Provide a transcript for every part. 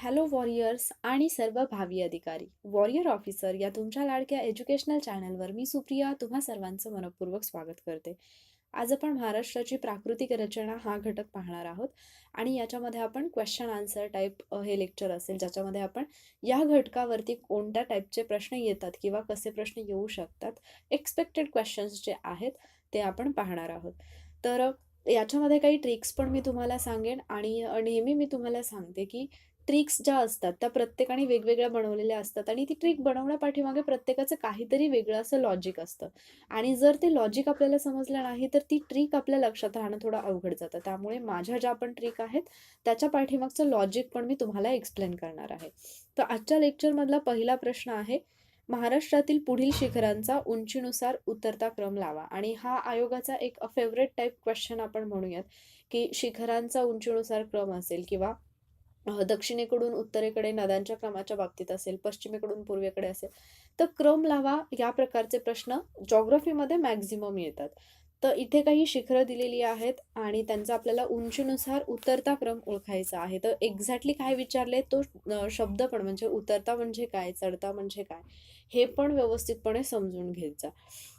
Hello warriors आणि सर्व भावी अधिकारी. वॉरियर ऑफिसर या तुमच्या लाडक्या एज्युकेशनल चॅनलवर मी सुप्रिया तुम्हा सर्वांचं मनपूर्वक स्वागत करते. आज आपण महाराष्ट्राची प्राकृतिक रचना हा घटक पाहणार आहोत आणि याच्यामध्ये आपण क्वेश्चन आन्सर टाईप हे लेक्चर असेल, ज्याच्यामध्ये आपण या घटकावरती कोणत्या टाईपचे प्रश्न येतात किंवा कसे प्रश्न येऊ शकतात, एक्सपेक्टेड क्वेश्चन्स जे आहेत ते आपण पाहणार आहोत. तर याच्यामध्ये काही ट्रिक्स पण मी तुम्हाला सांगेन आणि नेहमी मी तुम्हाला सांगते की ट्रिक्स ज्या असतात त्या प्रत्येकाने वेगवेगळ्या बनवलेल्या असतात आणि ती ट्रिक बनवण्यापाठीमागे प्रत्येकाचं काहीतरी वेगळं असं लॉजिक असतं आणि जर ते लॉजिक आपल्याला समजलं नाही तर ती ट्रिक आपल्या लक्षात राहणं थोडं अवघड जातं. त्यामुळे माझ्या ज्या पण ट्रिक आहेत त्याच्या पाठीमागचं लॉजिक पण मी तुम्हाला एक्सप्लेन करणार आहे. तर आजच्या लेक्चरमधला पहिला प्रश्न आहे, महाराष्ट्रातील पुढील शिखरांचा उंचीनुसार उतरता क्रम लावा. आणि हा आयोगाचा एक फेवरेट टाईप क्वेश्चन आपण म्हणूयात की शिखरांचा उंचीनुसार क्रम असेल किंवा दक्षिणेकडून उत्तरेकडे नद्यांच्या क्रमाच्या बाबतीत असेल, पश्चिमेकडून पूर्वेकडे असेल, तर क्रम लावा या प्रकारचे प्रश्न जॉग्राफीमध्ये मॅक्झिमम येतात. तर इथे काही शिखरं दिलेली आहेत आणि त्यांचा आपल्याला उंचीनुसार उतरता क्रम ओळखायचा आहे. तर एक्झॅक्टली काय विचारले तो शब्द पण म्हणजे उतरता म्हणजे काय, चढता म्हणजे काय, हे पण व्यवस्थितपणे समजून घ्यायचा.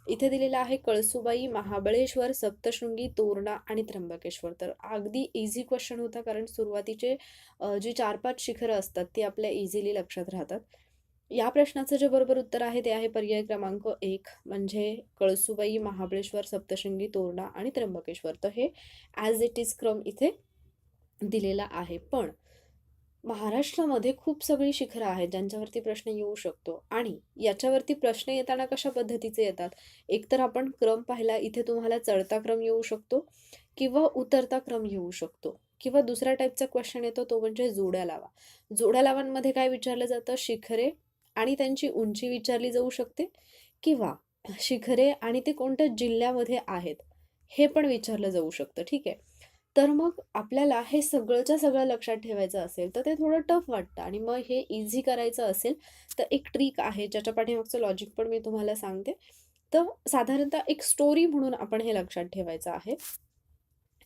इथे दिलेलं आहे कळसुबाई, महाबळेश्वर, सप्तशृंगी, तोरणा आणि त्र्यंबकेश्वर. तर अगदी इझी क्वेश्चन होता, कारण सुरुवातीचे जी 4-5 शिखरं असतात ती आपल्या इझिली लक्षात राहतात. या प्रश्नाचं जे बरोबर उत्तर आहे ते आहे पर्याय क्रमांक 1 म्हणजे कळसुबाई, महाबळेश्वर, सप्तशृंगी, तोरणा आणि त्र्यंबकेश्वर. तर हे ॲज इट इज क्रम इथे दिलेला आहे. पण महाराष्ट्रामध्ये खूप सगळी शिखरं आहेत ज्यांच्यावरती प्रश्न येऊ शकतो आणि याच्यावरती प्रश्न येताना कशा पद्धतीचे येतात. एकतर आपण क्रम पाहिला, इथे तुम्हाला चढता क्रम येऊ शकतो किंवा उतरता क्रम येऊ शकतो किंवा दुसऱ्या टाईपचा क्वेश्चन येतो तो म्हणजे जोड्या लावा. जोड्या लावांमध्ये काय विचारलं जातं, शिखरे आणि त्यांची उंची विचारली जाऊ शकते किंवा शिखरे आणि ते कोणत्या जिल्ह्यामध्ये आहेत हे पण विचारलं जाऊ शकतं. ठीक आहे. तर मग आपल्याला हे सगळंच्या सगळं लक्षात ठेवायचं असेल तर ते थोडं टफ वाटतं आणि मग हे इझी करायचं असेल तर एक ट्रिक आहे ज्याच्या पाठीमागचं लॉजिक पण मी तुम्हाला सांगते. तर साधारणतः एक स्टोरी म्हणून आपण हे लक्षात ठेवायचं आहे.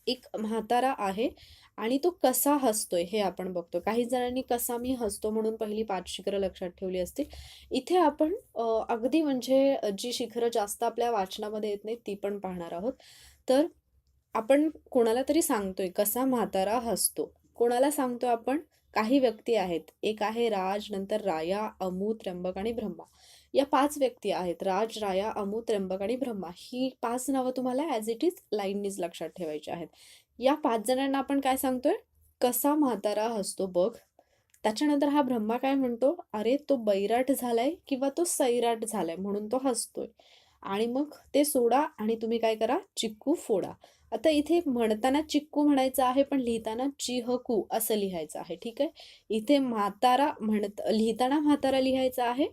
एक म्हातारा आहे आणि तो कसा हसतोय हे आपण बघतो. काही जणांनी कसा मी हसतो म्हणून पहिली 5 शिखरं लक्षात ठेवली असतील. इथे आपण अगदी म्हणजे जी शिखरं जास्त आपल्या वाचनामध्ये येत नाहीत ती पण पाहणार आहोत. तर आपण कोणाला तरी सांगतोय कसा म्हातारा हसतो. कोणाला सांगतोय आपण? काही व्यक्ती आहेत. एक आहे राज, नंतर राया, अमू, त्र्यंबक आणि ब्रह्मा. या 5 व्यक्ती आहेत. राज, राया, अमू, त्र्यंबक आणि ब्रह्मा. ही 5 नावं तुम्हाला ॲज इट इज लाईननीच लक्षात ठेवायची आहेत. या 5 जणांना आपण काय सांगतोय? कसा म्हातारा हसतो बघ. त्याच्यानंतर हा ब्रह्मा काय म्हणतो? अरे तो बैराट झालाय किंवा तो सैराट झालाय म्हणून तो हसतोय. आणि मग ते सोडा आणि तुम्ही काय करा? चिक्कू फोडा. आता इथे म्हणताना चिक्कू म्हणायचं आहे पण लिहिताना चिहकू असं लिहायचं आहे. ठीक आहे. इथे म्हातारा लिहिताना म्हातारा लिहायचा आहे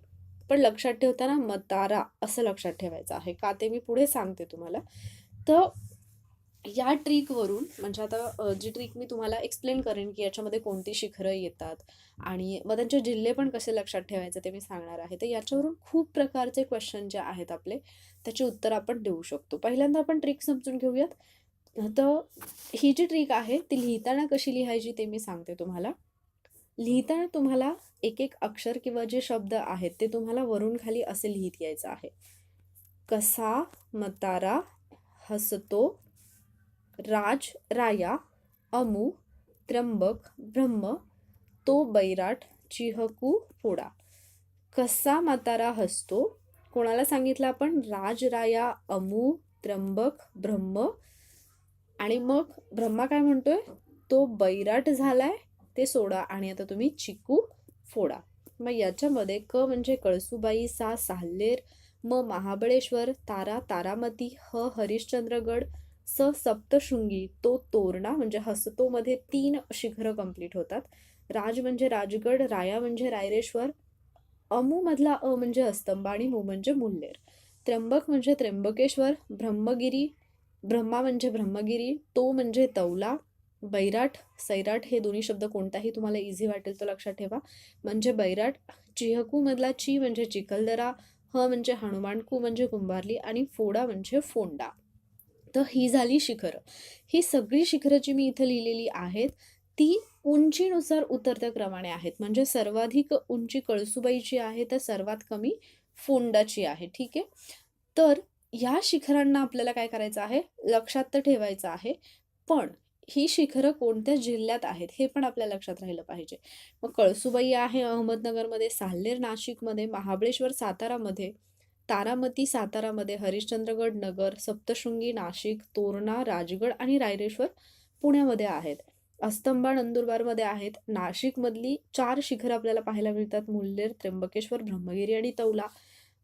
पण लक्षात ठेवताना मतारा असं लक्षात ठेवायचं आहे. का ते मी पुढे सांगते तुम्हाला. तर या ट्रिकवरून म्हणजे आता जी ट्रिक मी तुम्हाला एक्सप्लेन करेन की याच्यामध्ये कोणती शिखरं येतात आणि मग त्यांचे जिल्हे पण कसे लक्षात ठेवायचे ते मी सांगणार आहे. तर याच्यावरून खूप प्रकारचे क्वेश्चन जे आहेत आपले त्याची उत्तर आपण देऊ शकतो. पहिल्यांदा आपण ट्रिक समजून घेऊयात. तर ही जी ट्रिक आहे ती लिहिताना कशी लिहायची ते मी सांगते तुम्हाला. लिहिताना तुम्हाला एक एक अक्षर किंवा जे शब्द आहेत ते तुम्हाला वरून खाली असे लिहित यायचं आहे. कसा मतारा हसतो, राज राया, अमू, त्र्यंबक, ब्रह्म, तो बैराट, चिहकू फोडा. कसा म्हातारा हसतो, कोणाला सांगितलं आपण? राज राया, अमू, त्र्यंबक, ब्रह्म. आणि मग ब्रह्मा काय म्हणतोय? तो बैराट झालाय ते सोडा आणि आता तुम्ही चिकू फोडा. मग याच्यामध्ये क म्हणजे कळसुबाई, सा साल्हेर, म महाबळेश्वर, तारा तारामती, ह हरिश्चंद्रगड, स सप्तशृंगी, तो तोरणा म्हणजे हसतो मध्ये 3 शिखरं कंप्लीट होतात. राज म्हणजे राजगड, राया म्हणजे रायरेश्वर, अमू मधला अ म्हणजे अस्तंबा आणि मू म्हणजे मुल्लेर. त्र्यंबक म्हणजे त्र्यंबकेश्वर, ब्रह्मगिरी, ब्रह्मा म्हणजे ब्रह्मगिरी, तो म्हणजे तौला, बैराट, सैराट हे दोन्ही शब्द कोणताही तुम्हाला इझी वाटेल तो लक्षात ठेवा म्हणजे बैराट. चिहकू मधला ची म्हणजे चिखलदरा, ह म्हणजे हनुमानकू म्हणजे कुंभारली आणि फोडा म्हणजे फोंडा. तर ही झाली शिखरं. ही सगळी शिखरं जी मी इथं लिहिलेली आहेत ती उंचीनुसार उतरत्या क्रमाने आहेत. म्हणजे सर्वाधिक उंची कळसुबाईची आहे, तर सर्वात कमी फोंडाची आहे. ठीक आहे. तर ह्या शिखरांना आपल्याला काय करायचं आहे, लक्षात तर ठेवायचं आहे. पण ही शिखरं कोणत्या जिल्ह्यात आहेत, हे पण आपल्या लक्षात राहिलं पाहिजे. मग कळसुबाई आहे अहमदनगरमध्ये, साल्हेर नाशिकमध्ये, महाबळेश्वर सातारामध्ये, तारामती सातारामध्ये, हरिश्चंद्रगड नगर, सप्तशृंगी नाशिक, तोरणा राजगड आणि रायरेश्वर पुण्यामध्ये आहेत. अस्तंबा नंदुरबारमध्ये आहेत. नाशिकमधली 4 शिखरं आपल्याला पाहायला मिळतात. मुल्लेर, त्र्यंबकेश्वर, ब्रह्मगिरी आणि तौला.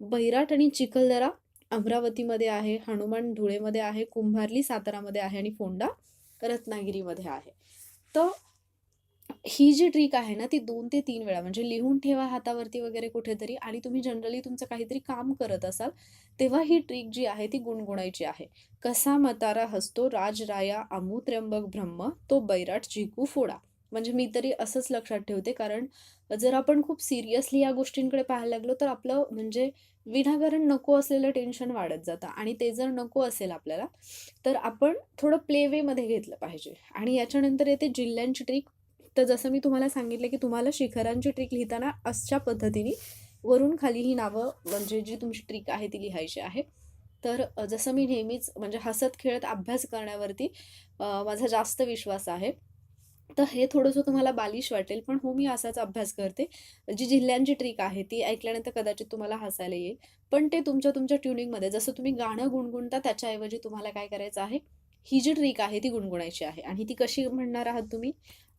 बैराट आणि चिखलदरा अमरावतीमध्ये आहे. हनुमान धुळेमध्ये आहे. कुंभार्ली सातारामध्ये आहे आणि फोंडा रत्नागिरीमध्ये आहे. तर ही जी ट्रिक आहे ना, ती 2 ते 3 वेळा म्हणजे लिहून ठेवा हातावरती वगैरे कुठेतरी, आणि तुम्ही जनरली तुमचं काहीतरी काम करत असाल, तेव्हा ही ट्रिक जी आहे ती गुणगुणायची आहे. कसा मतारा हसतो राजराया आमू त्र्यंबक ब्रह्म, तो बैराट चिकू फोडा. म्हणजे मी तरी असंच लक्षात ठेवते, कारण जर आपण खूप सिरियसली या गोष्टींकडे पाहायला लागलो, तर आपलं म्हणजे विनाकारण नको असलेलं टेन्शन वाढत जातं, आणि ते जर नको असेल आपल्याला, तर आपण थोडं प्ले वेमध्ये घेतलं पाहिजे. आणि याच्यानंतर येते जिल्ह्यांची ट्रिक. तर जसं मी तुम्हाला सांगितलं, की तुम्हाला शिखरांची ट्रिक लिहिताना अशा पद्धतीने वरून खाली ही नावं, म्हणजे जी तुमची ट्रिक आहे ती लिहायची आहे. तर जसं मी नेहमीच म्हणजे हसत खेळत अभ्यास करण्यावरती माझा जास्त विश्वास आहे. तर हे थोडंसं तुम्हाला बालिश वाटेल, पण हो, मी असाच अभ्यास करते. जी जिल्ह्यांची ट्रिक आहे ती ऐकल्यानंतर कदाचित तुम्हाला हसायला येईल. पण ते तुमच्या तुमच्या ट्युनिंगमध्ये, जसं तुम्ही गाणं गुणगुणता त्याच्याऐवजी तुम्हाला काय करायचं आहे, ही जी ट्रिक आहे ती गुणगुणायची आहे. आणि ती कशी म्हणणार आहात तुम्ही?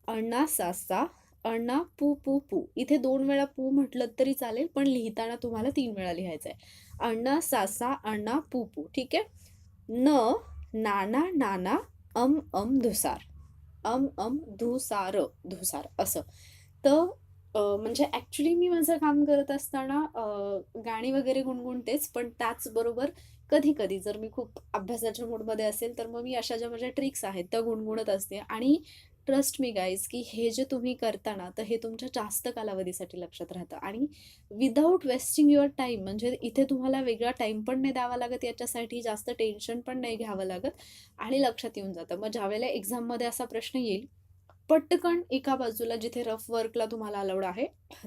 अण्णा सासा, अण्णा पू पू पू. इथे 2 वेळा पू म्हटलं तरी चालेल, पण लिहिताना तुम्हाला 3 वेळा लिहायचं आहे. अण्णा सासा, अण्णा पू पू. ठीक आहे. न, नाना नाना, धुसार. धुसार, धुसार असं. तर म्हणजे ॲक्च्युली मी माझं काम करत असताना गाणी वगैरे गुणगुणतेच, पण त्याचबरोबर कधी-कधी जर मी खूप अभ्यासाच्या मूडमध्ये असेल, तर मग मी अशा ज्या माझ्या ट्रिक्स आहेत त्या गुणगुणत असते. आणि ट्रस्ट मी गाईज, की हे जे तुम्ही करता ना, तर हे तुमच्या जास्त कालावधीसाठी लक्षात राहतं, आणि विदाऊट वेस्टिंग युअर टाईम. म्हणजे इथे तुम्हाला वेगळा टाईम पण नाही द्यावा लागत याच्यासाठी, जास्त टेन्शन पण नाही घ्यावं लागत, आणि लक्षात येऊन जातं. मग ज्यावेळेला एक्झाममध्ये असा प्रश्न येईल, पटकन एका बाजूला जिथे रफ वर्कला तुम्हाला अलाउड आहे,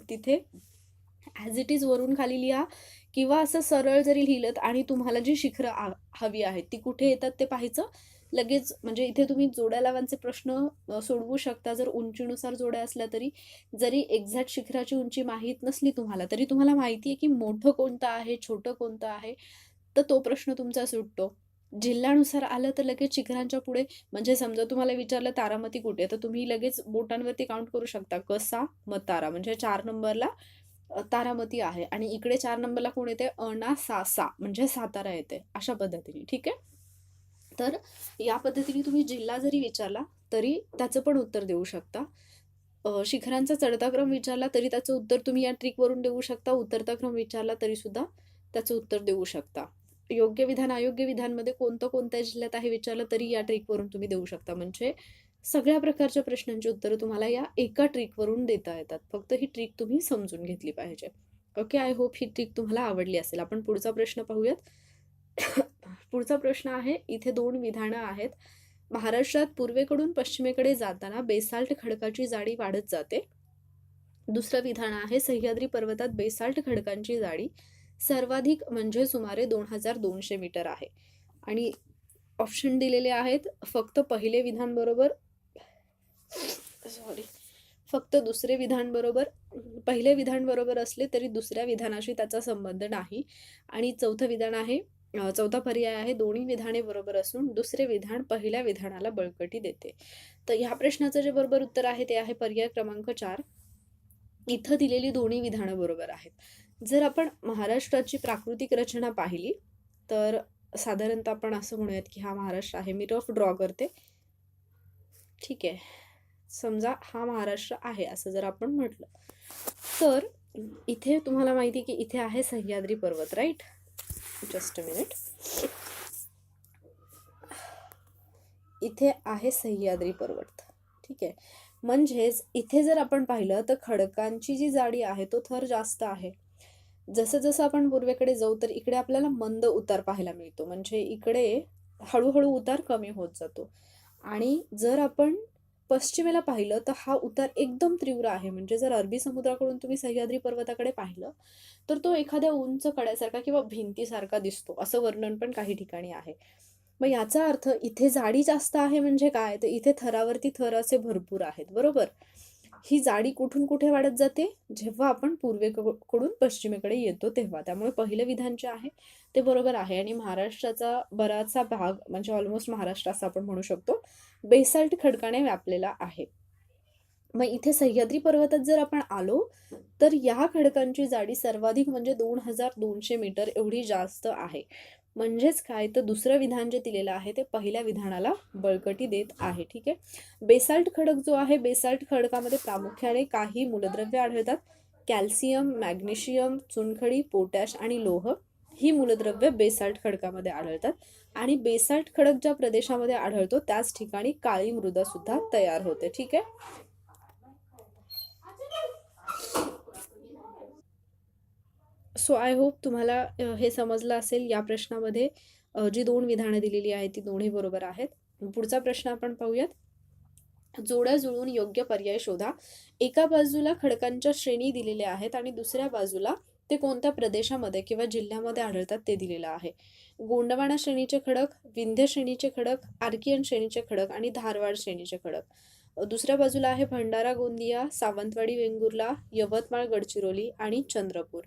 तिथे ॲज इट इज वरून खाली लिहा, किंवा असं सरळ जरी लिहिलंत आणि तुम्हाला जी शिखरं हवी आहेत ती कुठे येतात ते पाहायचं लगेच. म्हणजे इथे तुम्ही जोड्या लावांचे प्रश्न सोडवू शकता, जर उंचीनुसार जोड्या असल्या तरी. जरी एक्झॅक्ट शिखराची उंची माहीत नसली तुम्हाला, तरी तुम्हाला माहिती आहे की मोठं कोणतं आहे, छोटं कोणतं आहे, तर तो प्रश्न तुमचा सुटतो. जिल्ह्यानुसार आलं तर लगेच शिखरांच्या पुढे, म्हणजे समजा तुम्हाला विचारलं तारामती कुठे आहे, तर तुम्ही लगेच बोटांवरती काउंट करू शकता. कसा मतारा म्हणजे 4 नंबरला तारामती आहे, आणि इकडे 4 नंबरला कोण येते, अणा सासा म्हणजे सातारा येते. अशा पद्धतीने. ठीक आहे. तर या पद्धतीने तुम्ही जिल्हा जरी विचारला तरी त्याचं पण उत्तर देऊ शकता. शिखरांचा चढता क्रम विचारला तरी त्याचं उत्तर तुम्ही या ट्रिकवरून देऊ शकता. उतरता क्रम विचारला तरी सुद्धा त्याचं उत्तर देऊ शकता. योग्य विधान अयोग्य विधानमध्ये कोणतं कोणत्या जिल्ह्यात आहे विचारलं तरी या ट्रिकवरून तुम्ही देऊ शकता. म्हणजे सगळ्या प्रकारच्या प्रश्नांची उत्तरं तुम्हाला या एका ट्रिकवरून देता येतात. फक्त ही ट्रिक तुम्ही समजून घेतली पाहिजे. Okay, I hope he trick तुम्हाला आवडली असेल. आपण पुढचा प्रश्न पाहूयात. पुढचा प्रश्न आहे, इथे 2 विधानं आहेत. महाराष्ट्रात पूर्वेकडून पश्चिमेकडे जाताना बेसाल्ट खडकाची जाडी वाढत जाते. दुसरं विधान आहे, सह्याद्री पर्वतात बेसाल्ट खडकांची जाडी सर्वाधिक म्हणजे सुमारे 2200 मीटर आहे. आणि ऑप्शन दिलेले आहेत. फक्त पहिले विधान बरोबर, सॉरी, फक्त दुसरे विधान बरोबर, पहिले विधान बरोबर असले तरी दुसऱ्या विधानाशी त्याचा संबंध नाही. आणि चौथं विधान आहे, चौथा पर्याय आहे, दोन्ही विधाने बरोबर असून दुसरे विधान पहिल्या विधानाला बळकटी देते. तर ह्या प्रश्नाचं जे बरोबर उत्तर आहे ते आहे पर्याय क्रमांक 4. इथं दिलेली दोन्ही विधानं बरोबर आहेत. जर आपण महाराष्ट्राची प्राकृतिक रचना पाहिली तर साधारणतः आपण असं म्हणूयात की हा महाराष्ट्र आहे. मी रफ ड्रॉ करते. ठीक आहे. समजा हा महाराष्ट्र आहे असं जर आपण म्हटलं, तर इथे तुम्हाला माहिती की इथे आहे सह्याद्री पर्वत, राईट? Just a minute. इथे आहे सह्याद्री पर्वत. ठीक आहे. म्हणजेच इथे जर आपण पाहिलं तर खडकांची जी जाडी आहे तो थर जास्त आहे. जसं जसं आपण पूर्वेकडे जाऊ तर इकडे आपल्याला मंद उतार पाहायला मिळतो. म्हणजे इकडे हळूहळू उतार कमी होत जातो. आणि जर आपण पश्चिमेला पाहिलं तर हा उतार एकदम तीव्र आहे. म्हणजे जर अरबी समुद्राकडून तुम्ही सह्याद्री पर्वताकडे पाहिलं, तर तो एखाद्या उंच कड्यासारखा किंवा भिंतीसारखा दिसतो, असं वर्णन पण काही ठिकाणी आहे. मग याचा अर्थ इथे जाडी जास्त आहे म्हणजे काय? तर इथे थरावरती थर असे भरपूर आहेत, बरोबर? ही जाडी कुठून कुठे वाढत जाते? जेव्हा आपण पूर्वेकडून पश्चिमेकडे येतो तेव्हा. त्यामुळे पहिलं विधान जे आहे ते बरोबर आहे आणि महाराष्ट्राचा बराचसा भाग म्हणजे ऑलमोस्ट महाराष्ट्र असं आपण म्हणू शकतो, बेसाल्ट खडकाने व्यापलेला आहे. मग इथे सह्याद्री पर्वतात जर आपण आलो, तर या खडकांची जाडी सर्वाधिक म्हणजे 2200 मीटर एवढी जास्त आहे. म्हणजेच काय, तर दुसरं विधान जे दिलेलं आहे ते पहिल्या विधानाला बळकटी देत आहे. ठीक आहे. बेसाल्ट खडक जो आहे, बेसाल्ट खडकामध्ये प्रामुख्याने काही मूलद्रव्ये आढळतात. कॅल्शियम, मॅग्नेशियम, चुनखडी, पोटॅश आणि लोह ही मूलद्रव्ये बेसाल्ट खडकामध्ये आढळतात. आणि बेसाल्ट खडक ज्या प्रदेशामध्ये आढळतो त्याच ठिकाणी काळी मृदा सुद्धा तयार होते. ठीक आहे. सो आय होप तुम्हाला हे समजलं असेल. या प्रश्नामध्ये जी 2 विधानं दिलेली आहेत ती दोन्ही बरोबर आहेत. पुढचा प्रश्न आपण पाहूयात. जोड्या जुळवून योग्य पर्याय शोधा. एका बाजूला खडकांच्या श्रेणी दिलेल्या आहेत आणि दुसऱ्या बाजूला ते कोणत्या प्रदेशामध्ये किंवा जिल्ह्यामध्ये आढळतात ते दिलेलं आहे. गोंडवाना श्रेणीचे खडक, विंध्य श्रेणीचे खडक, आर्कियन श्रेणीचे खडक आणि धारवाड श्रेणीचे खडक. दुसऱ्या बाजूला आहे भंडारा गोंदिया, सावंतवाडी वेंगुर्ला, यवतमाळ गडचिरोली आणि चंद्रपूर.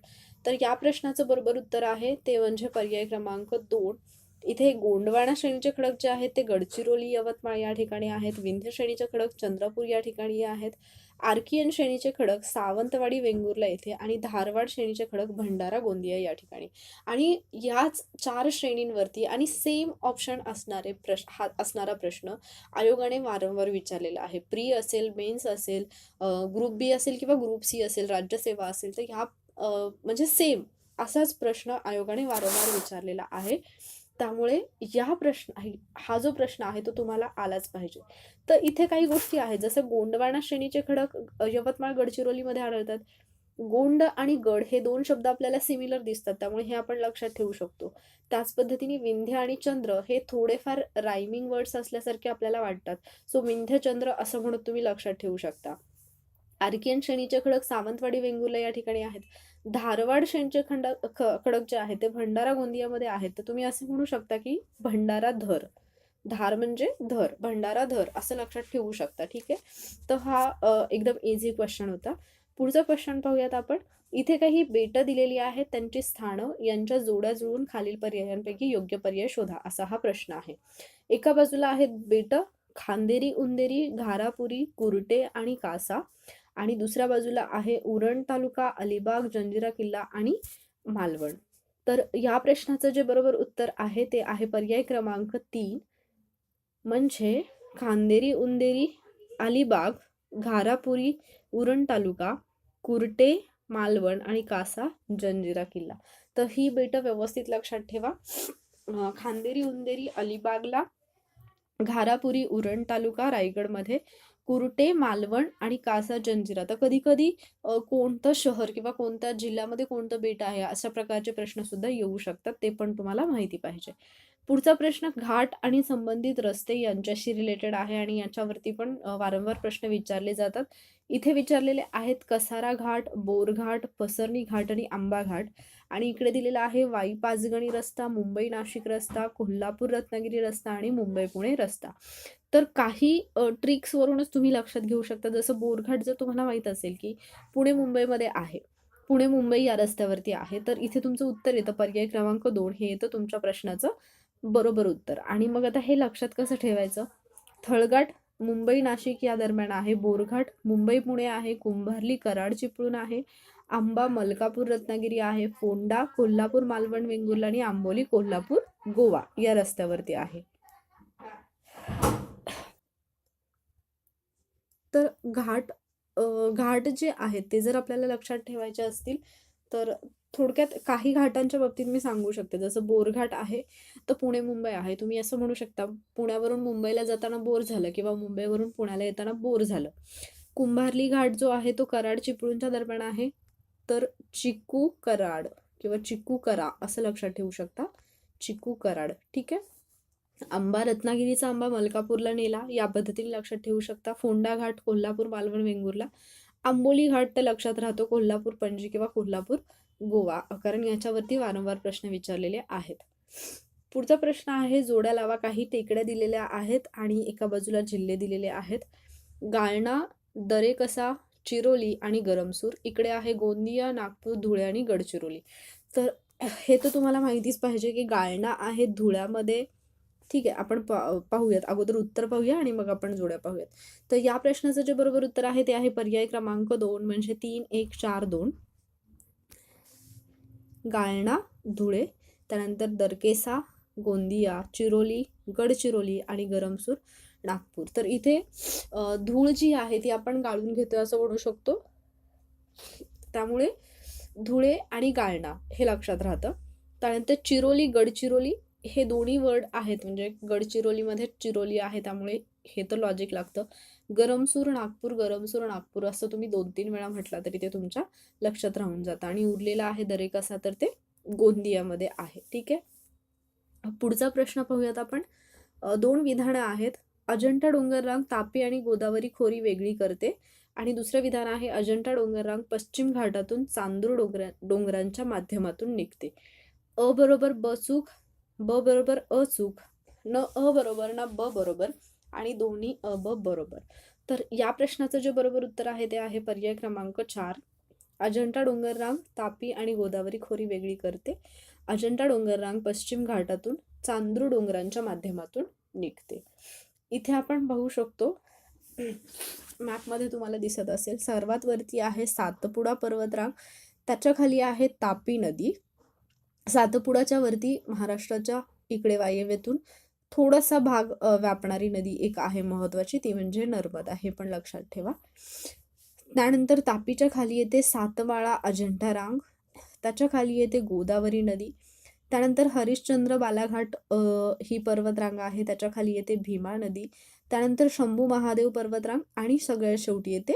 तर या प्रश्नाचं बरोबर उत्तर आहे ते म्हणजे पर्याय क्रमांक 2. इथे गोंडवाना श्रेणीचे खडक जे आहेत ते गडचिरोली, यवतमाळ या ठिकाणी आहेत. विंध्य श्रेणीचे खडक चंद्रपूर या ठिकाणी आहेत. आर्कियन श्रेणीचे खडक सावंतवाडी वेंगुर्ला येथे आणि धारवाड श्रेणीचे खडक भंडारा गोंदिया या ठिकाणी. आणि याच 4 श्रेणींवरती आणि सेम ऑप्शन असणारा प्रश्न आयोगाने वारंवार विचारलेला आहे. प्री असेल, मेन्स असेल, ग्रुप बी असेल किंवा ग्रुप सी असेल, राज्यसेवा असेल, तर ह्या म्हणजे सेम असाच प्रश्न आयोगाने वारंवार विचारलेला आहे. त्यामुळे हा जो प्रश्न आहे तो तुम्हाला आलाच पाहिजे. तर इथे काही गोष्टी आहेत, जसं गोंडवाना श्रेणीचे खडक यवतमाळ गडचिरोलीमध्ये आढळतात. गोंड आणि गड हे 2 शब्द आपल्याला सिमिलर दिसतात, त्यामुळे हे आपण लक्षात ठेवू शकतो. त्याच पद्धतीने विंध्य आणि चंद्र हे थोडेफार रायमिंग वर्ड्स असल्यासारखे आपल्याला वाटतात. सो विंध्य चंद्र असं म्हणून तुम्ही लक्षात ठेवू शकता. आर्कियन श्रेणीचे खडक सावंतवाडी वेंगुर्ला या ठिकाणी आहेत. धारवाड श्रेणीचे खडक जे आहेत ते भंडारा गोंदियामध्ये आहेत. तर तुम्ही असं म्हणू शकता की भंडारा धर. धार म्हणजे धर, भंडारा धर असं लक्षात ठेवू शकता. ठीक आहे. तर हा एकदम इझी क्वेश्चन होता. पुढचा क्वेश्चन पाहूयात आपण. इथे काही बेटं दिलेली आहेत, त्यांची स्थानं यांच्या जोड्या जुळून खालील पर्यायांपैकी योग्य पर्याय शोधा, असा हा प्रश्न आहे. एका बाजूला आहेत बेटं खांदेरी, उंदेरी, घारापुरी, कुरटे आणि कासा. आणि दुसऱ्या बाजूला आहे उरण तालुका, अलिबाग, जंजिरा किल्ला आणि मालवण. तर या प्रश्नाचं जे बरोबर उत्तर आहे ते आहे पर्याय क्रमांक 3. म्हणजे खांदेरी, उंदेरी, अलिबाग, घारापुरी, उरण तालुका, कुरटे, मालवण आणि कासा, जंजिरा किल्ला. तर ही बेटं व्यवस्थित लक्षात ठेवा. खांदेरी, उंदेरी, अलिबागला, घारापुरी, उरण तालुका रायगडमध्ये, कुरटे, मालवण आणि कासा, जंजिरा. तर कधी कधी कोणतं शहर किंवा कोणत्या जिल्ह्यामध्ये कोणतं बेट आहे अशा प्रकारचे प्रश्न सुद्धा येऊ शकतात, ते पण तुम्हाला माहिती पाहिजे. पुढचा प्रश्न घाट आणि संबंधित रस्ते यांच्याशी रिलेटेड आहे आणि याच्यावरती पण वारंवार प्रश्न विचारले जातात. इथे विचारलेले आहेत कसारा घाट, बोरघाट, पसरणी घाट आणि आंबा घाट. आणि इकडे दिलेला आहे वाई पाचगणी रस्ता, मुंबई नाशिक रस्ता, कोल्हापूर रत्नागिरी रस्ता आणि मुंबई पुणे रस्ता. तर काही ट्रिक्सवरूनच तुम्ही लक्षात घेऊ शकता. जसं बोरघाट जर तुम्हाला माहीत असेल की पुणे मुंबईमध्ये आहे, पुणे मुंबई या रस्त्यावरती आहे, तर इथे तुमचं उत्तर येतं पर्याय क्रमांक 2 हे येतं तुमच्या प्रश्नाचं बरोबर उत्तर. आणि मग आता हे लक्षात कसं ठेवायचं? थळघाट मुंबई नाशिक या दरम्यान आहे, बोरघाट मुंबई पुणे आहे, कुंभार्ली कराड चिपळूण आहे, आंबा मलकापूर रत्नागिरी आहे, फोंडा कोल्हापूर मालवण वेंगुर्ला आणि आंबोली कोल्हापूर गोवा या रस्त्यावरती आहे. तर घाट जे आहेत ते जर आपल्याला लक्षात ठेवायचे असतील तर थोडक्यात काही घाटांच्या बाबतीत मी सांगू शकते. जसं बोरघाट आहे तर पुणे मुंबई आहे. तुम्ही असं म्हणू शकता पुण्यावरून मुंबईला जाताना बोर झालं किंवा मुंबईवरून पुण्याला येताना बोर झालं. कुंभार्ली घाट जो आहे तो कराड चिपळूणच्या दरम्यान आहे, तर चिकू कराड किंवा चिकू करा असं लक्षात ठेवू शकता. चिकू कराड. ठीक आहे. आंबा रत्नागिरीचा आंबा मलकापूरला नेला या पद्धतीने लक्षात ठेवू शकता. फोंडा घाट कोल्हापूर, मालवण, वेंगुर्ला. आंबोली घाट तर लक्षात राहतो कोल्हापूर, पणजी किंवा कोल्हापूर, गोवा, कारण याच्यावरती वारंवार प्रश्न विचारलेले आहेत. पुढचा प्रश्न आहे, जोड्या लावा. काही टेकड्या दिलेल्या आहेत आणि एका बाजूला जिल्हे दिलेले आहेत. गाळणा, दरेकसा, चिरोली आणि गरमसूर. इकडे आहे गोंदिया, नागपूर, धुळे आणि गडचिरोली. तर हे तर तुम्हाला माहितीच पाहिजे की गाळणा आहे धुळ्यामध्ये. ठीक आहे, आपण पाहूयात. अगोदर उत्तर पाहूया आणि मग आपण जोड्या पाहूयात. तर या प्रश्नाचं जे बरोबर उत्तर आहे ते आहे पर्याय क्रमांक 2, म्हणजे 3, 1, 4, 2. गाळणा, धुळे, त्यानंतर दरकेसा, गोंदिया, चिरोली, गडचिरोली आणि गरमसूर, नागपूर. तर इथे धूळ जी आहे ती आपण गाळून घेतोय असं म्हणू शकतो. त्यामुळे धुळे आणि गाळणा हे लक्षात राहतं. त्यानंतर चिरोली, गडचिरोली हे दोन्ही वर्ड आहेत, म्हणजे गडचिरोलीमध्ये चिरोली आहे त्यामुळे हे तर लॉजिक लागतं. गरमसूर, नागपूर, गरमसूर, नागपूर असं तुम्ही 2-3 वेळा म्हटला तरी ते तुमच्या लक्षात राहून जातं. आणि उरलेला आहे दरेकसा, तर ते गोंदियामध्ये आहे. ठीक आहे, पुढचा प्रश्न पाहूयात आपण. 2 विधानं आहेत. अजंठा डोंगररांग तापी आणि गोदावरी खोरी वेगळी करते. आणि दुसरं विधान आहे, अजंठा डोंगररांग पश्चिम घाटातून चांदूर डोंगरांच्या माध्यमातून निघते. अ बरोबर ब चूक, ब बरोबर अ चूक, न अ बरोबर ना ब बरोबर आणि दोन्ही अ ब बरोबर. तर या प्रश्नाचं जे बरोबर उत्तर आहे ते आहे पर्याय क्रमांक 4. अजंठा डोंगररांग तापी आणि गोदावरी खोरी वेगळी करते. अजंठा डोंगररांग पश्चिम घाटातून चांदूर डोंगरांच्या माध्यमातून निघते. इथे आपण पाहू शकतो, मॅपमध्ये तुम्हाला दिसत असेल, सर्वात वरती आहे सातपुडा पर्वतरांग, त्याच्या खाली आहे तापी नदी. सातपुडाच्या वरती महाराष्ट्राच्या इकडे वायव्येतून थोडासा भाग व्यापणारी नदी एक आहे महत्वाची, ती म्हणजे नर्मदा. हे पण लक्षात ठेवा. त्यानंतर तापीच्या खाली येते सातमाळा अजंठा रांग, त्याच्या खाली येते गोदावरी नदी. त्यानंतर हरिश्चंद्र बालाघाट ही पर्वतरांग आहे, त्याच्या खाली येते भीमा नदी. त्यानंतर शंभू महादेव पर्वतरांग आणि सगळ्यात शेवटी येते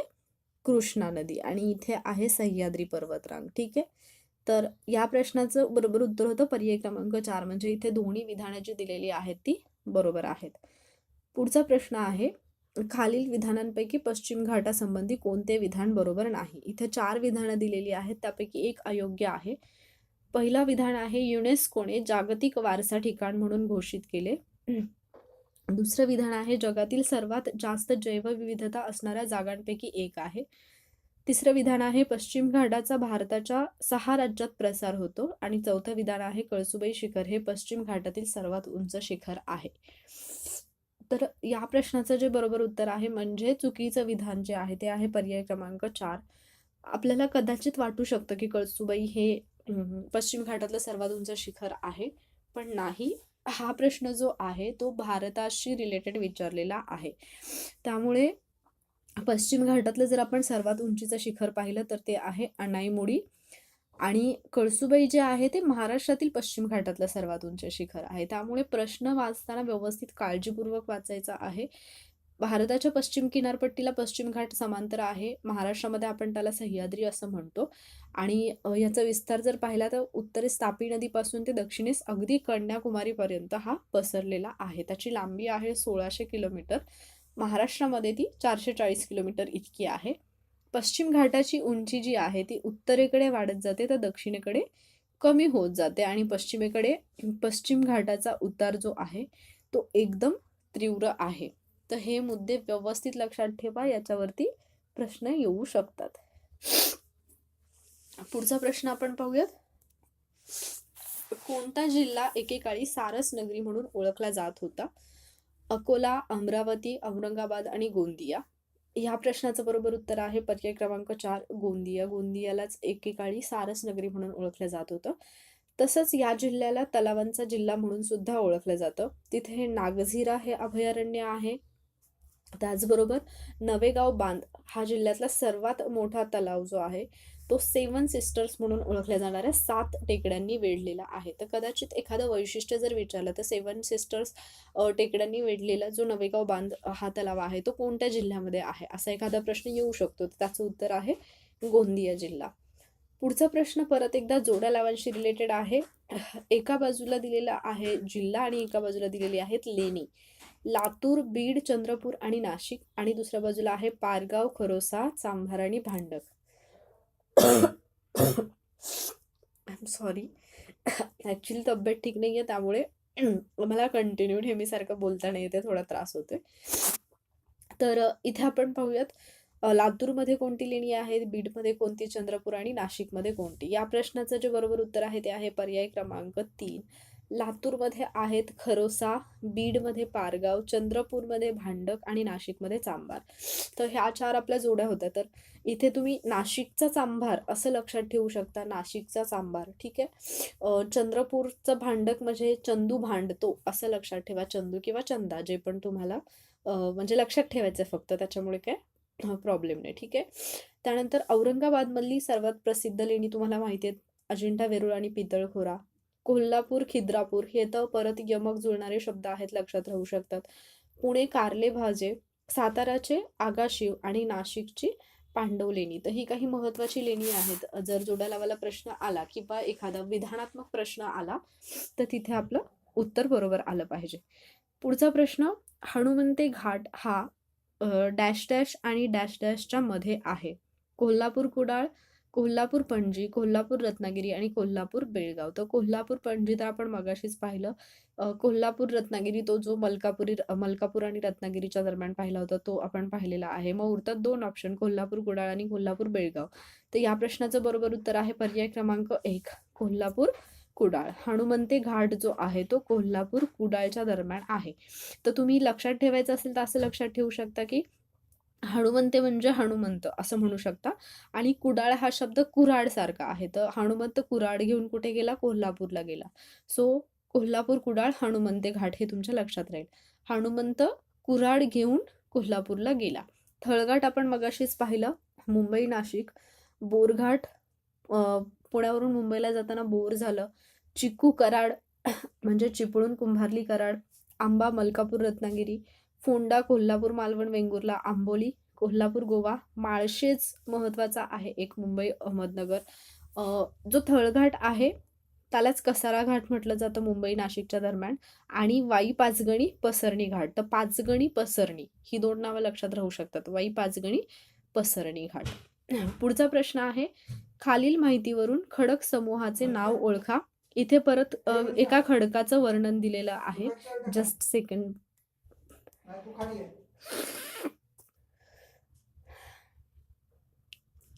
कृष्णा नदी. आणि इथे आहे सह्याद्री पर्वतरांग. ठीक आहे, तर या प्रश्नाचं बरोबर उत्तर होतं पर्याय क्रमांक 4, म्हणजे इथे दोन्ही विधानं जी दिलेली आहेत ती बरोबर आहेत. पुढचा प्रश्न आहे, खालील विधानांपैकी पश्चिम घाटासंबंधी कोणते विधान बरोबर नाही. इथे 4 विधानं दिलेली आहेत, त्यापैकी एक अयोग्य आहे. पहिला विधान आहे, युनेस्कोने जागतिक वारसा ठिकाण म्हणून घोषित केले. दुसरं विधान आहे, जगातील सर्वात जास्त जैवविविधता असणाऱ्या जागांपैकी एक आहे. तिसरं विधान आहे, पश्चिम घाटाचा भारताच्या 6 राज्यात प्रसार होतो. आणि चौथं विधान आहे, कळसुबाई शिखर हे पश्चिम घाटातील सर्वात उंच शिखर आहे. तर या प्रश्नाचं जे बरोबर उत्तर आहे, म्हणजे चुकीचं विधान जे आहे ते आहे पर्याय क्रमांक 4. आपल्याला कदाचित वाटू शकतं की कळसुबाई हे पश्चिम घाटातलं सर्वात उंच शिखर आहे, पण नाही. हा प्रश्न जो आहे तो भारताशी रिलेटेड विचारलेला आहे. त्यामुळे पश्चिम घाटातलं जर आपण सर्वात उंचीचं शिखर पाहिलं तर ते आहे अणाईमुडी. आणि कळसुबाई जे आहे ते महाराष्ट्रातील पश्चिम घाटातलं सर्वात उंच शिखर आहे. त्यामुळे प्रश्न वाचताना व्यवस्थित काळजीपूर्वक वाचायचा आहे. भारताच्या पश्चिम किनारपट्टीला पश्चिम घाट समांतर आहे. महाराष्ट्रामध्ये आपण त्याला सह्याद्री असं म्हणतो. आणि याचा विस्तार जर पाहिला तर उत्तरेस तापी नदीपासून ते दक्षिणेस अगदी कन्याकुमारीपर्यंत हा पसरलेला आहे. त्याची लांबी आहे 1600 किलोमीटर. महाराष्ट्रामध्ये ती 440 किलोमीटर इतकी आहे. पश्चिम घाटाची उंची जी आहे ती उत्तरेकडे वाढत जाते तर दक्षिणेकडे कमी होत जाते. आणि पश्चिमेकडे पश्चिम घाटाचा उतार जो आहे तो एकदम तीव्र आहे. तर हे मुद्दे व्यवस्थित लक्षात ठेवा, याच्यावरती प्रश्न येऊ शकतात. पुढचा प्रश्न आपण पाहूयात. कोणता जिल्हा एकेकाळी सारस नगरी म्हणून ओळखला जात होता? अकोला, अमरावती, औरंगाबाद आणि गोंदिया. ह्या प्रश्नाचं बरोबर उत्तर आहे पर्याय क्रमांक 4, गोंदिया. गोंदियालाच एकेकाळी सारस नगरी म्हणून ओळखलं जात होतं. तसंच या जिल्ह्याला तलावांचा जिल्हा म्हणून सुद्धा ओळखलं जातं. तिथे नागझिरा हे अभयारण्य आहे. त्याचबरोबर नवेगाव बांध हा जिल्ह्यातला सर्वात मोठा तलाव जो आहे तो 7 सिस्टर्स म्हणून ओळखल्या जाणाऱ्या 7 टेकड्यांनी वेढलेला आहे. तर कदाचित एखादं वैशिष्ट्य जर विचारलं तर 7 सिस्टर्स टेकड्यांनी वेढलेला जो नवेगाव बांध हा तलाव आहे तो कोणत्या जिल्ह्यामध्ये आहे, असा एखादा प्रश्न येऊ शकतो. तर त्याचं उत्तर आहे गोंदिया जिल्हा. पुढचा प्रश्न परत एकदा जोड्या लावांशी रिलेटेड आहे. एका बाजूला दिलेला आहे जिल्हा आणि एका बाजूला दिलेली आहेत लेणी. लातूर, बीड, चंद्रपूर आणि नाशिक आणि दुसऱ्या बाजूला आहे पारगाव, खरोसा, चांभार आणि भांडक. आय एम सॉरी, ॲक्च्युली तब्येत ठीक नाही आहे, त्यामुळे मला कंटिन्यू नेहमीसारखं बोलता नाही येते, थोडा त्रास होतोय. तर इथे आपण पाहूयात, लातूरमध्ये कोणती लेणी आहे, बीडमध्ये कोणती, चंद्रपूर आणि नाशिकमध्ये कोणती. या प्रश्नाचं जे बरोबर उत्तर आहे ते आहे पर्याय क्रमांक 3. लातूरमध्ये आहेत खरोसा, बीडमध्ये पारगाव, चंद्रपूरमध्ये भांडक आणि नाशिकमध्ये चांभार. तर ह्या 4 आपल्या जोड्या होत्या. तर इथे तुम्ही नाशिकचा चांभार असं लक्षात ठेवू शकता, नाशिकचा चांभार. ठीक आहे. चंद्रपूरचं भांडक म्हणजे चंदू भांडतो असं लक्षात ठेवा, चंदू किंवा चंदा, जे पण तुम्हाला म्हणजे लक्षात ठेवायचं फक्त, त्याच्यामुळे काय प्रॉब्लेम नाही. ठीक आहे. त्यानंतर औरंगाबादमधली सर्वात प्रसिद्ध लेणी तुम्हाला माहिती आहेत, अजिंठा, वेरूळ आणि पितळखोरा. कोल्हापूर, खिद्रापूर हे तर परत यमक जुळणारे शब्द आहेत, लक्षात राहू शकतात. पुणे, कारले भाजे, साताराचे आगाशिव आणि नाशिकची पांडव लेणी. तर ही काही महत्वाची लेणी आहेत. जर जोड्या लावायला प्रश्न आला किंवा एखादा विधानात्मक प्रश्न आला तर तिथे आपलं उत्तर बरोबर आलं पाहिजे. पुढचा प्रश्न, हनुमंते घाट हा डॅश डॅश आणि डॅश डॅशच्या मध्ये आहे. कोल्हापूर कुडाळ, कोल्हापूर पणजी, कोल्हापूर रत्नागिरी आणि कोल्हापूर बेळगाव. तर कोल्हापूर पणजी तर आपण मगाशीच पाहिलं. कोल्हापूर रत्नागिरी तो जो मलकापूर आणि रत्नागिरीच्या दरम्यान पाहिला होता तो आपण पाहिलेला आहे. मग उरतात 2 ऑप्शन, कोल्हापूर कुडाळ आणि कोल्हापूर बेळगाव. तर या प्रश्नाचं बरोबर उत्तर आहे पर्याय क्रमांक 1, कोल्हापूर कुडाळ. हनुमंते घाट जो आहे तो कोल्हापूर कुडाळच्या दरम्यान आहे. तर तुम्ही लक्षात ठेवायचं असेल तर असं लक्षात ठेवू शकता की हनुमंते म्हणजे हनुमंत असं म्हणू शकता, आणि कुडाळ हा शब्द कुऱ्हाड सारखा आहे. तर हनुमंत कुऱ्हाड घेऊन कुठे गेला, कोल्हापूरला गेला. सो कोल्हापूर कुडाळ हनुमंते घाट हे तुमच्या लक्षात राहील. हनुमंत कुऱ्हाड घेऊन कोल्हापूरला गेला. थळघाट आपण मगाशीच पाहिलं, मुंबई नाशिक. बोरघाट पुण्यावरून मुंबईला जाताना बोर झालं. चिकू कराड म्हणजे चिपळूण कुंभारली कराड. आंबा मलकापूर रत्नागिरी. फोंडा कोल्हापूर मालवण वेंगुर्ला आंबोली. कोल्हापूर गोवा. माळशेज महत्वाचा आहे एक, मुंबई अहमदनगर. जो थळघाट आहे त्यालाच कसारा घाट म्हटलं जातं मुंबई नाशिकच्या दरम्यान. आणि वाई पाचगणी पसरणी घाट. तर पाचगणी पसरणी ही 2 नावं लक्षात राहू शकतात, वाई पाचगणी पसरणी घाट. पुढचा प्रश्न आहे, खालील माहितीवरून खडक समूहाचे नाव ओळखा. इथे परत एका खडकाचं वर्णन दिलेलं आहे. Just second.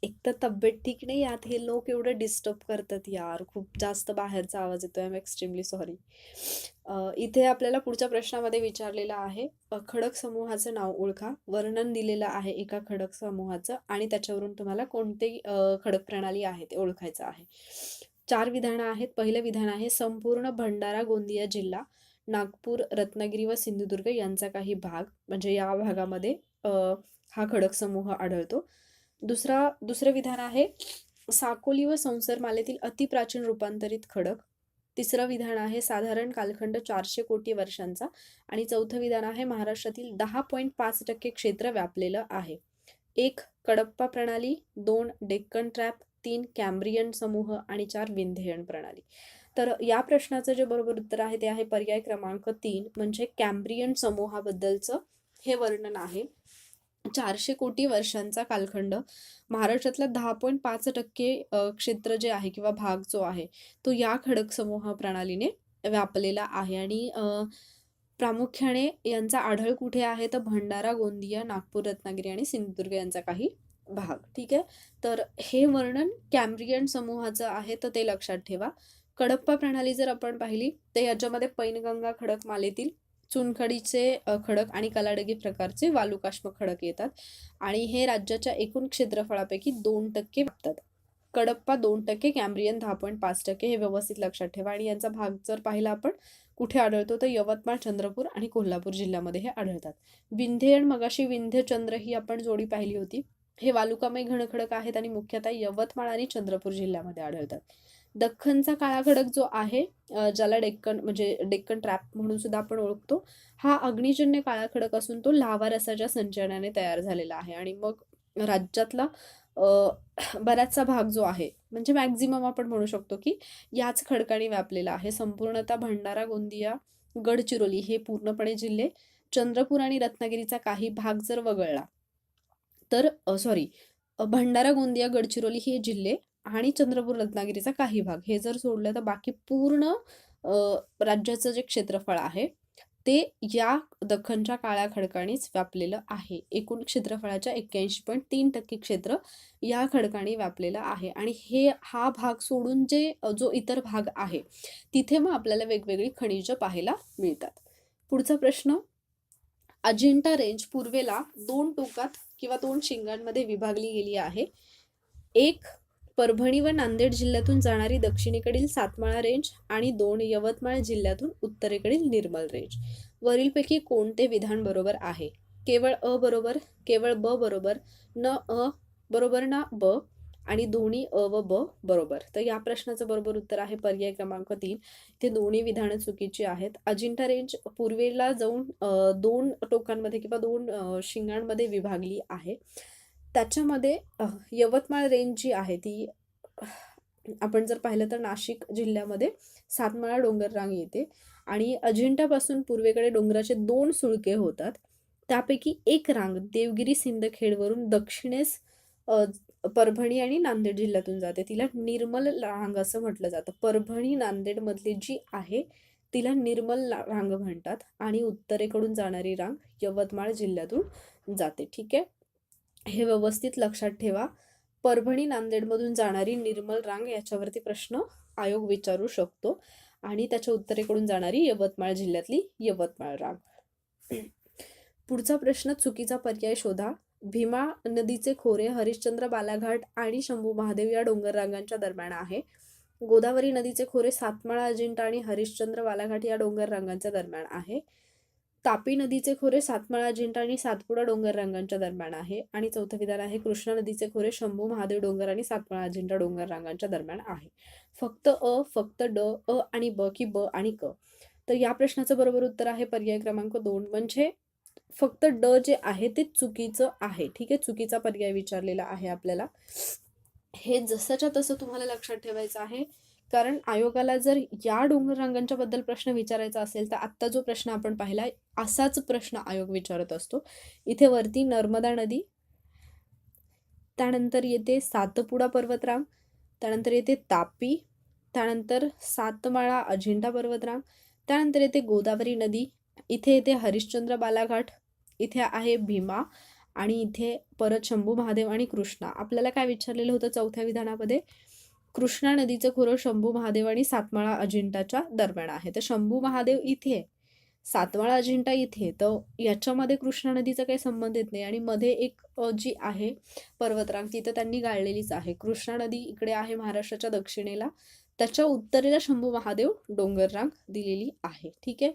एक तर तब्येत ठीक नाही, यात हे लोक एवढं डिस्टर्ब करतात यार, खूप जास्त बाहेरचा आवाज येतोय. I am extremely sorry. इथे आपल्याला पुढच्या प्रश्नामध्ये विचारलेलं आहे, खडक समूहाचं नाव ओळखा. वर्णन दिलेलं आहे एका खडक समूहाचं आणि त्याच्यावरून तुम्हाला कोणते खडक प्रणाली आहे ते ओळखायचं आहे. 4 विधानं आहेत. पहिलं विधान आहे, संपूर्ण भंडारा गोंदिया जिल्हा, नागपूर, रत्नागिरी व सिंधुदुर्ग यांचा काही भाग, म्हणजे या भागामध्ये हा खडक समूह आढळतो. दुसरं विधान आहे, साकोली व संसरमालेतील अतिप्राचीन रूपांतरित खडक. तिसरं विधान आहे, साधारण कालखंड 400 कोटी वर्षांचा. आणि चौथं विधान आहे, महाराष्ट्रातील 10.5% क्षेत्र व्यापलेलं आहे. 1 कडप्पा प्रणाली, 2 डेक्कन ट्रॅप, 3 कॅम्ब्रियन समूह आणि 4 विंध्ययन प्रणाली. तर या प्रश्नाचं जे बरोबर उत्तर आहे ते आहे पर्याय क्रमांक 3, म्हणजे कॅम्ब्रियन समूहाबद्दलचं हे वर्णन आहे. 400 कोटी वर्षांचा कालखंड, महाराष्ट्रातला 10.5% क्षेत्र जे आहे किंवा भाग जो आहे तो या खडक समूह प्रणालीने व्यापलेला आहे. आणि प्रामुख्याने यांचा आढळ कुठे आहे तर भंडारा, गोंदिया, नागपूर, रत्नागिरी आणि सिंधुदुर्ग यांचा काही भाग. ठीक आहे. तर हे वर्णन कॅम्ब्रियन समूहाचं आहे, तर ते लक्षात ठेवा. कडप्पा प्रणाली जर आपण पाहिली तर याच्यामध्ये पैनगंगा खडकमालेतील चुनखडीचे खडक आणि कलाडगी प्रकारचे वालुकाश्म खडक येतात आणि हे राज्याच्या एकूण क्षेत्रफळापैकी 2% व्यापतात. कडप्पा 2%, कॅम्ब्रियन 10.5%, हे व्यवस्थित लक्षात ठेवा. आणि यांचा भाग जर पाहिला आपण कुठे आढळतो तर यवतमाळ, चंद्रपूर आणि कोल्हापूर जिल्ह्यामध्ये हे आढळतात. विंध्ययन, मगाशी विंध्यचंद्र ही आपण जोडी पाहिली होती. हे वालुकामय घनखडक आहेत आणि मुख्यतः यवतमाळ आणि चंद्रपूर जिल्ह्यामध्ये आढळतात. दख्खनचा काळा खडक जो आहे, ज्याला डेक्कन ट्रॅप म्हणून सुद्धा आपण ओळखतो, हा अग्निजन्य काळा खडक असून तो लाव्हा रसाच्या संचयनाने तयार झालेला आहे. आणि मग राज्यातला बराचसा भाग जो आहे म्हणजे मॅक्झिमम आपण म्हणू शकतो की याच खडकांनी व्यापलेला आहे. संपूर्णतः भंडारा, गोंदिया, गडचिरोली हे पूर्णपणे जिल्हे, चंद्रपूर आणि रत्नागिरीचा काही भाग जर वगळला तर भंडारा, गोंदिया, गडचिरोली हे जिल्हे आणि चंद्रपूर, रत्नागिरीचा काही भाग हे जर सोडलं तर बाकी पूर्ण राज्याचं जे क्षेत्रफळ आहे ते या दख्खनच्या काळ्या खडकांनीच व्यापलेलं आहे. एकूण क्षेत्रफळाच्या 81.3% क्षेत्र या खडकांनी व्यापलेलं आहे आणि हा भाग सोडून जो इतर भाग आहे तिथे मग आपल्याला वेगवेगळी खनिजं पाहायला मिळतात. पुढचा प्रश्न, अजिंठा रेंज पूर्वेला 2 टोकात किंवा 2 शिंगांमध्ये विभागली गेली आहे. एक परभणी व नांदेड जिल्ह्यातून जाणारी दक्षिणेकडील सातमाळा रेंज आणि 2 यवतमाळ जिल्ह्यातून उत्तरेकडील निर्मल रेंज. वरीलपैकी कोणते विधान बरोबर आहे? केवळ अ बरोबर, केवळ ब बरोबर, न अ बरोबर ना ब आणि दोन्ही अ व ब बरोबर. तर या प्रश्नाचं बरोबर उत्तर आहे पर्याय क्रमांक 3. ते दोन्ही विधानं चुकीची आहेत. अजिंठा रेंज पूर्वेला जाऊन 2 टोकांमध्ये किंवा 2 शिंगांमध्ये विभागली आहे. त्याच्यामध्ये यवतमाळ रेंज जी आहे ती आपण जर पाहिलं तर नाशिक जिल्ह्यामध्ये सातमाळा डोंगररांग येते आणि अजिंठापासून पूर्वेकडे डोंगराचे 2 सुळके होतात. त्यापैकी एक रांग देवगिरी सिंदखेडवरून दक्षिणेस परभणी आणि नांदेड जिल्ह्यातून जाते. तिला निर्मल रांग असं म्हटलं जातं. परभणी नांदेड मधली जी आहे तिला निर्मल रांग म्हणतात आणि उत्तरेकडून जाणारी रांग यवतमाळ जिल्ह्यातून जाते. ठीक आहे, हे व्यवस्थित लक्षात ठेवा. परभणी नांदेडमधून जाणारी निर्मल रांग याच्यावरती प्रश्न आयोग विचारू शकतो आणि त्याच्या उत्तरेकडून जाणारी यवतमाळ जिल्ह्यातली यवतमाळ रांग. पुढचा प्रश्न, चुकीचा पर्याय शोधा. भीमा नदीचे खोरे हरिश्चंद्र बालाघाट आणि शंभू महादेव या डोंगर रांगांच्या दरम्यान आहे. गोदावरी नदीचे खोरे सातमाळा, अजिंठा आणि हरिश्चंद्र बालाघाट या डोंगर रांगांच्या दरम्यान आहे. तापी नदीचे खोरे सातमाळा, अजिंठा आणि सातपुडा डोंगर रांगांच्या दरम्यान आहे. आणि चौथं विधान आहे, कृष्णा नदीचे खोरे शंभू महादेव डोंगर आणि सातमाळा, अजिंठा डोंगर रांगांच्या दरम्यान आहे. फक्त अ, फक्त ड, अ आणि ब की ब आणि क. तर या प्रश्नाचं बरोबर उत्तर आहे पर्याय क्रमांक 2. म्हणजे फक्त ड जे आहे ते चुकीचं आहे. ठीक आहे, चुकीचा पर्याय विचारलेला आहे आपल्याला. हे जसंच्या तसं तुम्हाला लक्षात ठेवायचं आहे, कारण आयोगाला जर या डोंगर रांगांच्या बद्दल प्रश्न विचारायचा असेल तर आत्ता जो प्रश्न आपण पाहिला असाच प्रश्न आयोग विचारत असतो. इथे वरती नर्मदा नदी, त्यानंतर येते सातपुडा पर्वतरांग, त्यानंतर येते तापी, त्यानंतर सातमाळा अजिंठा पर्वतरांग, त्यानंतर येते गोदावरी नदी, इथे येते हरिश्चंद्र बालाघाट, इथे आहे भीमा आणि इथे परत शंभू महादेव आणि कृष्णा. आपल्याला काय विचारलेलं होतं चौथ्या विधानामध्ये? कृष्णा नदीचं खोरं शंभू महादेव आणि सातमाळा अजिंठाच्या दरम्यान आहे. तर शंभू महादेव इथे, सातमाळा अजिंठा इथे, तर याच्यामध्ये कृष्णा नदीचा काही संबंध येत नाही आणि मध्ये एक जी आहे पर्वतरांग तिथं त्यांनी गाळलेलीच आहे. कृष्णा नदी इकडे आहे महाराष्ट्राच्या दक्षिणेला, त्याच्या उत्तरेला शंभू महादेव डोंगररांग दिलेली आहे. ठीक आहे,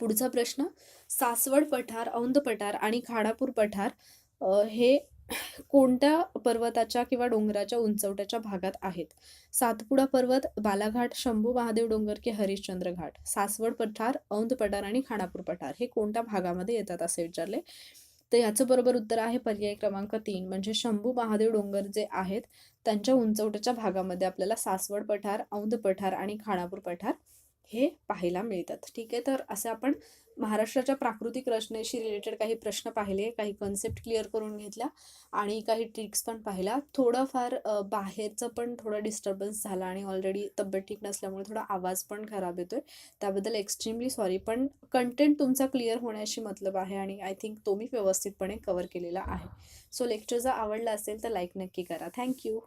पुढचा प्रश्न, सासवड पठार, औंध पठार आणि खानापूर पठार हे कोणत्या पर्वताच्या किंवा डोंगराच्या उंचवट्याच्या भागात आहेत? सातपुडा पर्वत, बालाघाट, शंभू महादेव डोंगर की हरिश्चंद्र घाट. सासवड पठार, औंध पठार आणि खानापूर पठार हे कोणत्या भागामध्ये येतात असे विचारले. तर याचं बरोबर उत्तर आहे पर्याय क्रमांक 3. म्हणजे शंभू महादेव डोंगर जे आहेत त्यांच्या उंचवट्याच्या भागामध्ये आपल्याला सासवड पठार, औंध पठार आणि खानापूर पठार हे पाहायला मिळतात. ठीक आहे, तर असे आपण महाराष्ट्राच्या प्राकृतिक रचनेशी रिलेटेड काही प्रश्न पाहिले, काही कन्सेप्ट क्लिअर करून घेतल्या आणि काही ट्रिक्स पण पाहिल्या. थोडंफार बाहेरचं पण थोडा डिस्टर्बन्स झाला आणि ऑलरेडी तब्येत ठीक नसल्यामुळे थोडा आवाज पण खराब येतोय, त्याबद्दल एक्स्ट्रीमली सॉरी. पण कंटेंट तुमचा क्लिअर होण्याशी मतलब आहे आणि आय थिंक तो मी व्यवस्थितपणे कव्हर केलेला आहे. सो लेक्चर जर आवडला असेल तर लाईक नक्की करा. थँक्यू.